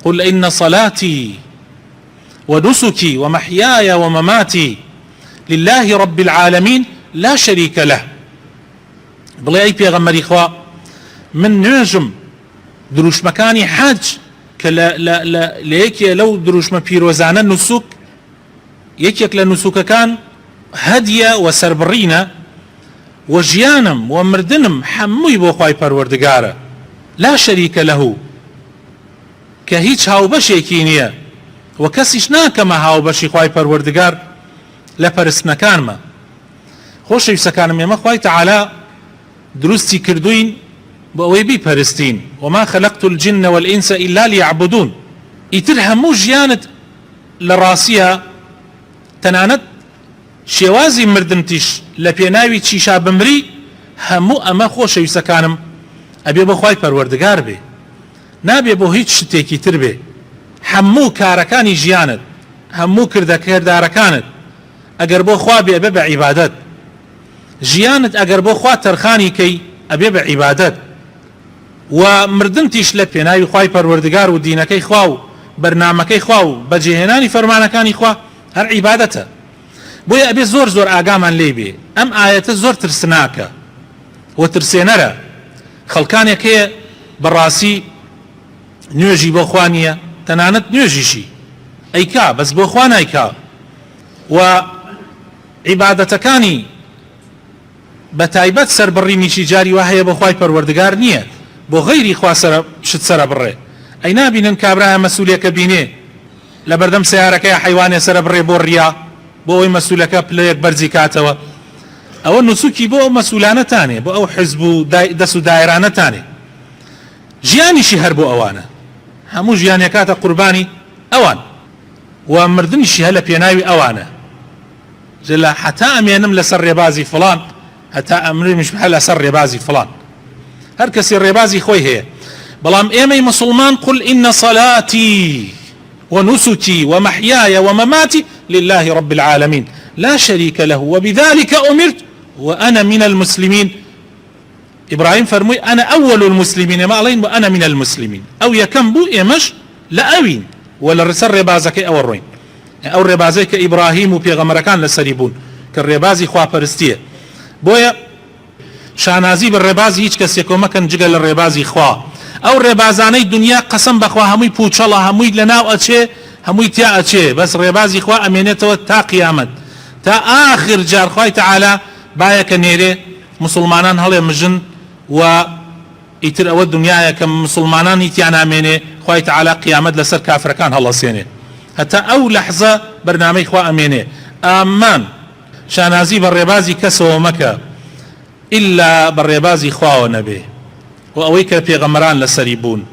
قل إن صلاتي ونسكي ومحياي ومماتي لله رب العالمين لا شريك له. بڵێ ئەی پێغەمبەری خوا من نوێژم دروشمەکانی حەج کە لە یەکێ لەو دروشمە پیرۆزانە نوسوک، یەکێک لە نوسوکەکان هەدیە و سەربڕینە، و ژیانم و مردنم هەمووی بۆ خوای پەروەردگارە لا شەریکە لەهو، کە هیچ هاوبەشێکی نییە و کەسیش ناکەمە هاوبەشی خوای پەروەردگار لە پەرستنەکانمە. خۆشەویستەکانم، ئێمە خوای تەعالا دروستی کردوین بۆ ئەوەی بیپەرستین. وما خلقت الجن والإنس إلا ليعبدون. ئیتر هەموو ژیانت لە ڕاستیە تەنانەت شێوازی مردنتیش لە پێناوی چیشا بمری، هەموو ئەمە خۆشەویستەکانم ئەبێ بۆ خوای پەروەردگار بێ، نابێ بۆ هیچ شتێکی تر بێ. هەموو کارەکانی ژیانت، هەموو کردەکردارەکانت ئەگەر بۆ خوا بێ ئەبێ بە عیبادەت، ژیانت ئەگەر بۆ خوا تەرخانی کەی ئەبێ بە عیبادەت، و مردنتیش لە پێناوی خوای پەروەردگار و دینەکەی خوا و بەرنامەکەی خوا و بەجێهێنانی فەرمانەکانی خوا هەر عیبادەتە. بۆیە ئەبێ زۆر زۆر ئاگامان لێ بێ. ئەم ئاەتە زۆر ترسناکە و ترسێنەرە. خەڵکانێک هەیە بەڕاستی نوێژی بۆ خوا نییە، تەنانەت نوێژیشی ئەیکا بەس بۆ خوا نایکا، و عیبادەتەکانی بە تایبەت سەربڕینیشی جاری وا هەیە بۆ خوای پەروەردگار نییە، بۆ غەیری خوا شت سەرە بڕێ. ئەی نابینن کابرایە مەسئولێکە بینێ لە بەردەم سیارەکەی حیوانێ سەرە بڕێ بۆ ڕیا، بۆ ئەوەی مەسئولەکە پلەیەک بەرزی کاتەوە. ئەوە نوسوکی بۆ ئەو مەسئولانەتانێ، بۆ ئەو حزب و دەست و دایرانەتانێ. ژیانیشی هەر بۆ ئەوانە، هەموو ژیانێ کاتە قوربانی ئەوان، و مردنیشی هە لە پێناوی ئەوانە. جەلا حتا ئەمێنم لەسەر ڕێبازی فڵان، هەتا ئەمرمش هە لەسەر ڕێبازی فڵان. هەر کەسی ڕێبازی خۆی هەیە. بەڵام ئێمەی مسلمان قل إن صلاتي ونسكي ومحياي ومماتي لله رب العالمين لا شريك له وبذلك أمرت وأنا من المسلمين. إبراهيم فرموي أنا أول المسلمين، ما علين وأنا من المسلمين. أو يكمبو إمش لأوين ولا رسر ربازك أو الروين أو ربازك إبراهيم وبيغمركان لسريبون كالربازي خوا برستيه. بويا شانازي بالربازي هيج كسيكو مكان جگل الربازي خوا او ربازاني دنيا قسم بخوا هموي پوچلا هموي لناو اچه هموي تيا اچه بس ربازي خوا امينته تا قيامت تا اخر جار خوای تعالى بايك نيره مسلمانان هل مجن و يتر او الدنيا كم مسلمانان يتيانا امينه خوای تعالى قيامت لسر كافر كان هلا سينه حتى او لحظه برنامج خوا امينه امان شانازي بالربازي كسو مكه إلا بالربازي خوا ونبي وأويك في غمران لسريبون.